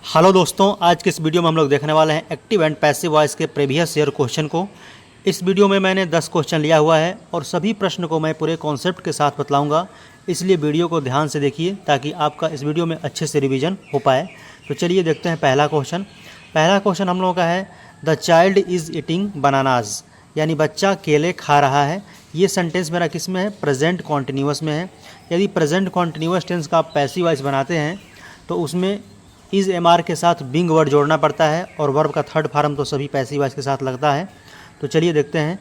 Hello दोस्तों, आज के इस वीडियो में हम लोग देखने वाले हैं एक्टिव एंड पैसिव वॉइस के प्रीवियस ईयर क्वेश्चन को। इस वीडियो में मैंने 10 क्वेश्चन लिया हुआ है और सभी प्रश्न को मैं पूरे कॉन्सेप्ट के साथ बतलाऊंगा, इसलिए वीडियो को ध्यान से देखिए ताकि आपका इस वीडियो में अच्छे से रिवीजन हो पाए। तो चलिए देखते हैं पहला क्वेश्चन। पहला क्वेश्चन हम लोगों का है the child is eating bananas, यानी बच्चा केले खा रहा है। ये सेंटेंस मेरा किस में है? प्रेजेंट कॉन्टिन्यूअस में है। यदि प्रेजेंट कॉन्टिन्यूअस टेंस का आप पैसिव वॉइस बनाते हैं तो उसमें इज़ एम आर के साथ बिंग वर्ड जोड़ना पड़ता है और वर्ब का थर्ड फॉर्म तो सभी पैसिव वॉइस के साथ लगता है। तो चलिए देखते हैं।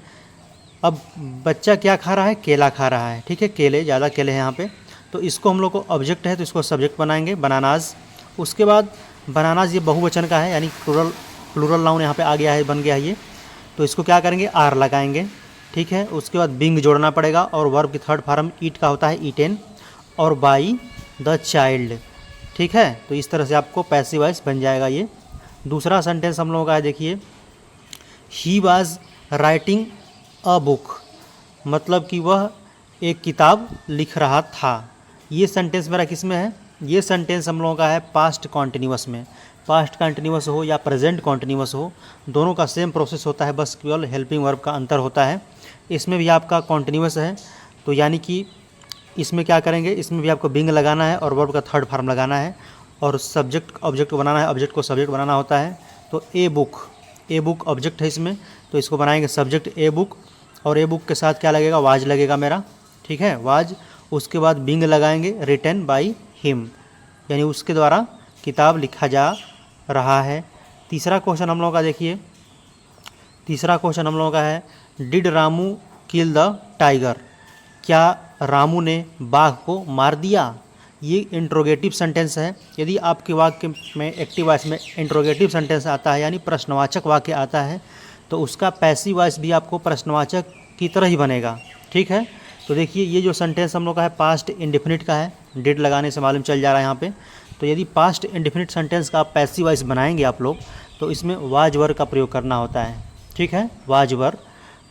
अब बच्चा क्या खा रहा है? केला खा रहा है। ठीक है, केले, ज़्यादा केले हैं यहाँ पे। तो इसको हम लोग को ऑब्जेक्ट है तो इसको सब्जेक्ट बनाएंगे बनानाज। उसके बाद बनानाज ये बहुवचन का है, यानी प्लूरल नाउन यहाँ पे आ गया है, बन गया है ये। तो इसको क्या करेंगे? आर लगाएंगे। ठीक है, उसके बाद बिंग जोड़ना पड़ेगा और वर्ब की थर्ड फॉर्म ईट का होता है, ईटेन, और बाई द चाइल्ड। ठीक है, तो इस तरह से आपको पैसिव वॉइस बन जाएगा ये। दूसरा सेंटेंस हम लोगों का है, देखिए, he was writing a book, मतलब कि वह एक किताब लिख रहा था। ये सेंटेंस मेरा किस में है? ये सेंटेंस हम लोगों का है पास्ट कॉन्टिन्यूअस में। पास्ट कॉन्टिन्यूअस हो या प्रेजेंट कॉन्टिन्यूअस हो, दोनों का सेम प्रोसेस होता है, बस केवल हेल्पिंग वर्ब का अंतर होता है। इसमें भी आपका कॉन्टिन्यूअस है, तो यानी कि इसमें क्या करेंगे? इसमें भी आपको बिंग लगाना है और वर्ब का थर्ड फॉर्म लगाना है और सब्जेक्ट ऑब्जेक्ट को बनाना है, ऑब्जेक्ट को सब्जेक्ट बनाना होता है। तो ए बुक ऑब्जेक्ट है इसमें, तो इसको बनाएंगे सब्जेक्ट ए बुक, और ए बुक के साथ क्या लगेगा? वाज लगेगा मेरा। ठीक है, वाज। उसके बाद बिंग लगाएंगे, रिटन बाई हिम, यानी उसके द्वारा किताब लिखा जा रहा है। तीसरा क्वेश्चन हम लोगों का देखिए, तीसरा क्वेश्चन हम लोगों का है did Ramu kill the tiger, क्या रामू ने बाघ को मार दिया? ये इंट्रोगेटिव सेंटेंस है। यदि आपके वाक्य में एक्टिव वॉइस में इंट्रोगेटिव सेंटेंस आता है, यानी प्रश्नवाचक वाक्य आता है, तो उसका पैसिव वॉइस भी आपको प्रश्नवाचक की तरह ही बनेगा। ठीक है, तो देखिए ये जो सेंटेंस हम लोग का है पास्ट इंडेफिनिट का है, डिड लगाने से मालूम चल जा रहा है यहाँ पे। तो यदि पास्ट इंडेफिनिट सेंटेंस का आप पैसिव वॉइस बनाएंगे आप लोग, तो इसमें वाज वर्ब का प्रयोग करना होता है। ठीक है, वाज वर्ब।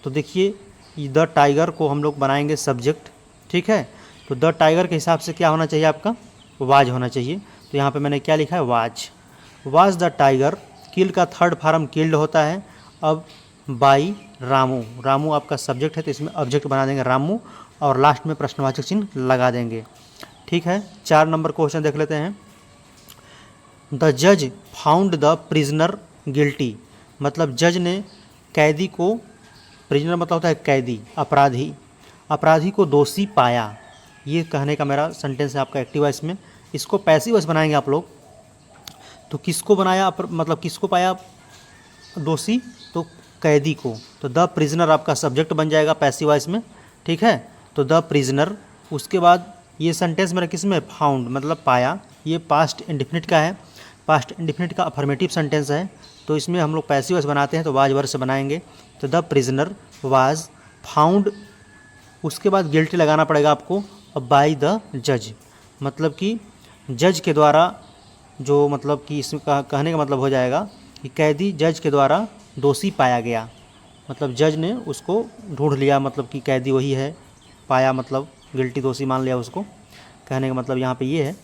तो देखिए द टाइगर को हम लोग बनाएंगे सब्जेक्ट। ठीक है, तो द टाइगर के हिसाब से क्या होना चाहिए? आपका वाज होना चाहिए। तो यहाँ पे मैंने क्या लिखा है? Was the tiger. किल का थर्ड फॉर्म किल्ड होता है। अब बाई रामू आपका सब्जेक्ट है, तो इसमें ऑब्जेक्ट बना देंगे रामू और लास्ट में प्रश्नवाचक चिन्ह लगा देंगे। ठीक है, 4 नंबर क्वेश्चन देख लेते हैं। द जज फाउंड द प्रिजनर गिल्टी, मतलब जज ने कैदी को, प्रिजनर मतलब होता है कैदी, अपराधी को दोषी पाया। ये कहने का मेरा सेंटेंस है आपका एक्टिव वॉइस में। इसको पैसिव वॉइस बनाएंगे आप लोग। तो किसको बनाया, मतलब किसको पाया दोषी? तो कैदी को। तो द प्रिजनर आपका सब्जेक्ट बन जाएगा पैसिव वॉइस में। ठीक है, तो द प्रिजनर। उसके बाद ये सेंटेंस मेरा किस में? फाउंड, मतलब पाया। ये पास्ट इंडेफिनिट का है, पास्ट इंडेफिनिट का अफर्मेटिव सेंटेंस है, तो इसमें हम लोग पैसिव वॉइस बनाते हैं तो वाज वर्ब से बनाएंगे। तो द प्रिजनर वाज फाउंड। उसके बाद गिल्टी लगाना पड़ेगा आपको बाय द जज, मतलब कि जज के द्वारा, जो मतलब कि इसका कहने का मतलब हो जाएगा कि कैदी जज के द्वारा दोषी पाया गया, मतलब जज ने उसको ढूंढ लिया, मतलब कि कैदी वही है, पाया मतलब गिल्टी, दोषी मान लिया उसको, कहने का मतलब यहाँ पे ये है।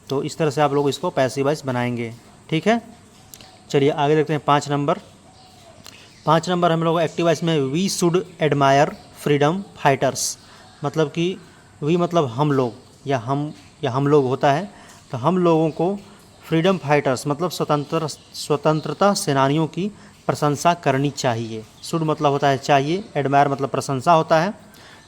तो इस तरह से आप लोग इसको पैसिव वॉइस बनाएंगे। ठीक है, चलिए आगे देखते हैं 5 नंबर। 5 नंबर हम लोग एक्टिव वॉइस में we should admire freedom fighters, मतलब कि वी मतलब हम लोग या हम लोग होता है, तो हम लोगों को फ्रीडम फाइटर्स मतलब स्वतंत्रता सेनानियों की प्रशंसा करनी चाहिए। शुड मतलब होता है चाहिए, एडमायर मतलब प्रशंसा होता है।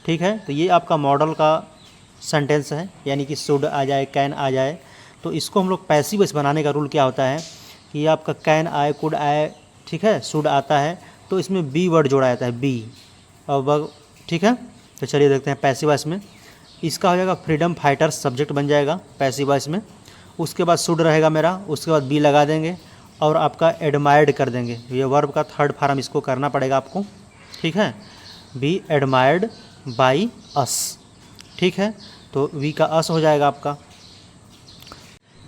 ठीक है, तो ये आपका मॉडल का सेंटेंस है, यानी कि शुड आ जाए, कैन आ जाए। तो इसको हम लोग पैसिव वॉइस बनाने का रूल क्या होता है कि आपका कैन आए, कुड आए, ठीक है, शुड आता है तो इसमें बी वर्ड जोड़ा जाता है, बी और। ठीक है, तो चलिए देखते हैं पैसिव वॉइस में। इसका हो जाएगा फ्रीडम फाइटर्स, सब्जेक्ट बन जाएगा पैसिव वॉइस में। उसके बाद शुड रहेगा मेरा, उसके बाद बी लगा देंगे और आपका एडमायर्ड कर देंगे। ये वर्ब का थर्ड फॉर्म इसको करना पड़ेगा आपको। ठीक है, बी एडमायर्ड बाई अस। ठीक है, तो वी का अस हो जाएगा आपका।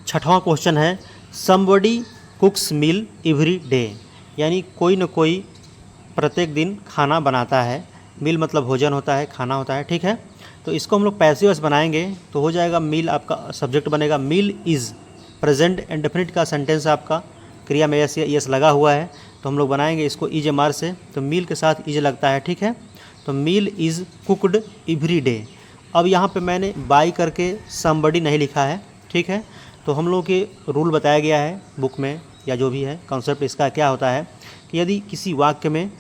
6वां क्वेश्चन है समबडी कुक्स मील एवरी डे, यानी कोई न कोई प्रत्येक दिन खाना बनाता है। मील मतलब भोजन होता है, खाना होता है। ठीक है, तो इसको हम लोग पैसिव वॉइस बनाएंगे तो हो जाएगा मील आपका सब्जेक्ट बनेगा, मील इज़ प्रेजेंट इंडेफिनिट का सेंटेंस आपका, क्रिया में यस लगा हुआ है, तो हम लोग बनाएंगे इसको इज एम आर से। तो मील के साथ इज लगता है, ठीक है। तो मील इज़ कुकड एवरी डे। अब यहाँ पे मैंने बाई करके समबडी नहीं लिखा है, ठीक है। तो हम लोग के रूल बताया गया है बुक में, या जो भी है कॉन्सेप्ट इसका क्या होता है कि यदि किसी वाक्य में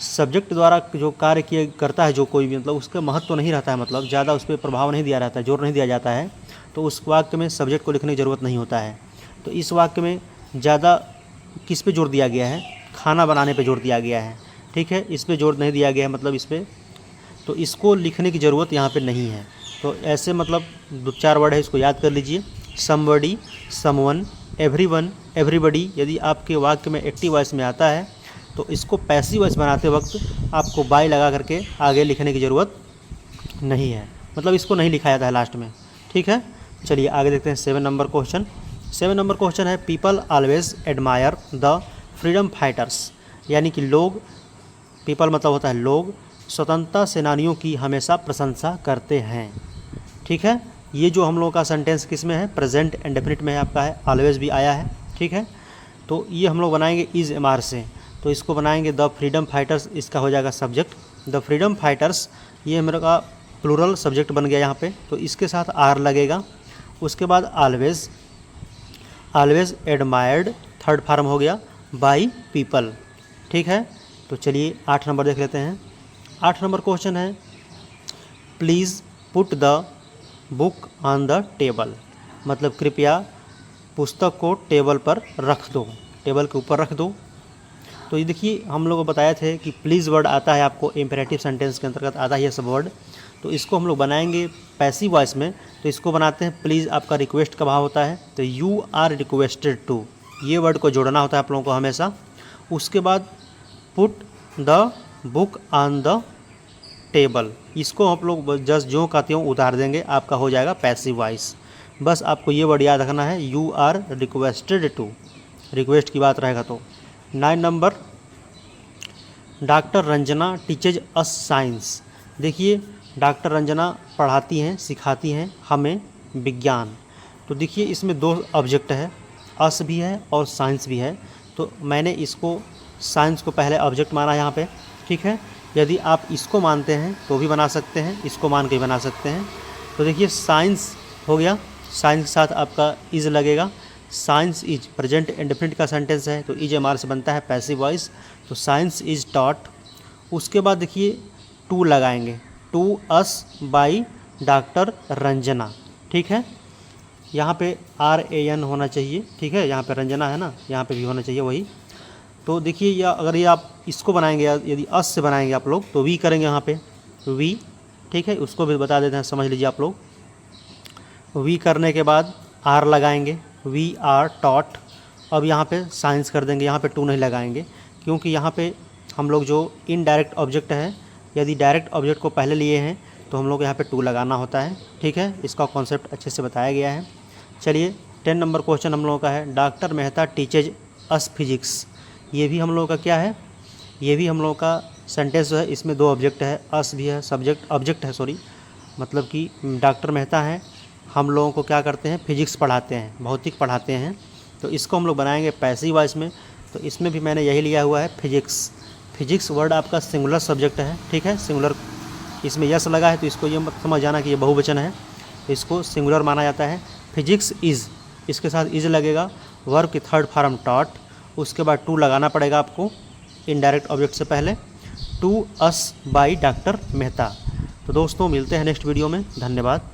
सब्जेक्ट द्वारा जो कार्य किया करता है जो कोई भी, मतलब उसका महत्व तो नहीं रहता है, मतलब ज़्यादा उस पर प्रभाव नहीं दिया रहता है, जोर नहीं दिया जाता है, तो उस वाक्य में सब्जेक्ट को लिखने की ज़रूरत नहीं होता है। तो इस वाक्य में ज़्यादा किस पे जोर दिया गया है? खाना बनाने पे जोर दिया गया है, ठीक है। इस पे जोर नहीं दिया गया है, मतलब इस पर, तो इसको लिखने की ज़रूरत यहाँ पे नहीं है। तो ऐसे मतलब 2-4 वर्ड है, इसको याद कर लीजिए। Somebody, someone, everyone, everybody. यदि आपके वाक्य में एक्टिव वॉइस में आता है तो इसको पैसिव वॉइस बनाते वक्त आपको बाय लगा करके आगे लिखने की ज़रूरत नहीं है, मतलब इसको नहीं लिखा जाता है लास्ट में, ठीक है। चलिए आगे देखते हैं 7 नंबर क्वेश्चन। 7 नंबर क्वेश्चन है people always admire the freedom fighters, यानी कि लोग, पीपल मतलब होता है लोग, स्वतंत्रता सेनानियों की हमेशा प्रशंसा करते हैं, ठीक है। ये जो हम लोग का सेंटेंस किस में है? प्रेजेंट इंडेफिनिट में है आपका, है ऑलवेज भी आया है, ठीक है। तो ये हम लोग बनाएंगे इज एम आर से। तो इसको बनाएंगे द फ्रीडम फाइटर्स, इसका हो जाएगा सब्जेक्ट। द फ्रीडम फाइटर्स ये मेरे का प्लूरल सब्जेक्ट बन गया यहाँ पे, तो इसके साथ आर लगेगा। उसके बाद always, always admired third form हो गया बाय पीपल, ठीक है। तो चलिए 8 नंबर देख लेते हैं। 8 नंबर क्वेश्चन है please put the book on the table, मतलब कृपया पुस्तक को टेबल पर रख दो, टेबल के ऊपर रख दो। तो ये देखिए हम लोग को बताए थे कि प्लीज़ वर्ड आता है आपको इम्पेरेटिव सेंटेंस के अंतर्गत आता है ये सब वर्ड। तो इसको हम लोग बनाएंगे पैसिव वॉइस में। तो इसको बनाते हैं प्लीज़, आपका रिक्वेस्ट का भाव होता है, तो यू आर रिक्वेस्टेड टू, ये वर्ड को जोड़ना होता है आप लोगों को हमेशा। उसके बाद put the book on the table, इसको आप लोग जस्ट जो कहते हो उतार देंगे, आपका हो जाएगा पैसिव वॉइस। बस आपको ये वर्ड याद रखना है, you are requested to, request की बात रहेगा तो। 9 number doctor Ranjana teaches us science. देखिए डॉक्टर रंजना पढ़ाती हैं, सिखाती हैं हमें विज्ञान। तो देखिए इसमें 2 ऑब्जेक्ट है, अस भी है और साइंस भी है। तो मैंने इसको साइंस को पहले ऑब्जेक्ट माना यहाँ पे, ठीक है। यदि आप इसको मानते हैं तो भी बना सकते हैं, इसको मान के भी बना सकते हैं। तो देखिए साइंस हो गया, साइंस के साथ आपका इज लगेगा। साइंस इज प्रेजेंट इंडेफिनिट का सेंटेंस है, तो इज एम आर से बनता है पैसिव वॉइस। तो साइंस इज टॉट। उसके बाद देखिए टू लगाएंगे, to us by doctor Ranjana, ठीक है। यहाँ पे RAN होना चाहिए, ठीक है। यहाँ पे रंजना है ना, यहाँ पे भी होना चाहिए वही। तो देखिए या अगर ये आप इसको बनाएंगे, यदि अस से बनाएंगे आप लोग तो वी करेंगे यहाँ पे, वी, ठीक है। उसको भी बता देते हैं, समझ लीजिए आप लोग। वी करने के बाद आर लगाएंगे, वी आर टॉट। अब यहाँ पे साइंस कर देंगे, यहाँ पे टू नहीं लगाएंगे, क्योंकि यहाँ पे हम लोग जो इनडायरेक्ट ऑब्जेक्ट है, यदि डायरेक्ट ऑब्जेक्ट को पहले लिए हैं तो हम लोग यहाँ पे टू लगाना होता है, ठीक है। इसका कॉन्सेप्ट अच्छे से बताया गया है। चलिए 10 नंबर क्वेश्चन हम लोगों का है डॉक्टर मेहता टीचेज अस फिजिक्स। ये भी हम लोगों का क्या है? ये भी हम लोगों का सेंटेंस है, इसमें 2 ऑब्जेक्ट है, अस भी है, सब्जेक्ट ऑब्जेक्ट है सॉरी, मतलब कि डॉक्टर मेहता हैं, हम लोगों को क्या करते हैं? फिजिक्स पढ़ाते हैं, भौतिक पढ़ाते हैं। तो इसको हम लोग बनाएंगे पैसिव वॉइस में। तो इसमें भी मैंने यही लिया हुआ है फिजिक्स। फिजिक्स वर्ड आपका सिंगुलर सब्जेक्ट है, ठीक है, सिंगुलर। इसमें यस लगा है तो इसको ये मत समझ जाना कि ये बहुवचन है, तो इसको सिंगुलर माना जाता है। फिजिक्स इज़, इसके साथ इज़ लगेगा, वर्ब की थर्ड फॉर्म टॉट। उसके बाद टू लगाना पड़ेगा आपको इनडायरेक्ट ऑब्जेक्ट से पहले, to us by doctor Mehta. तो दोस्तों मिलते हैं नेक्स्ट वीडियो में, धन्यवाद।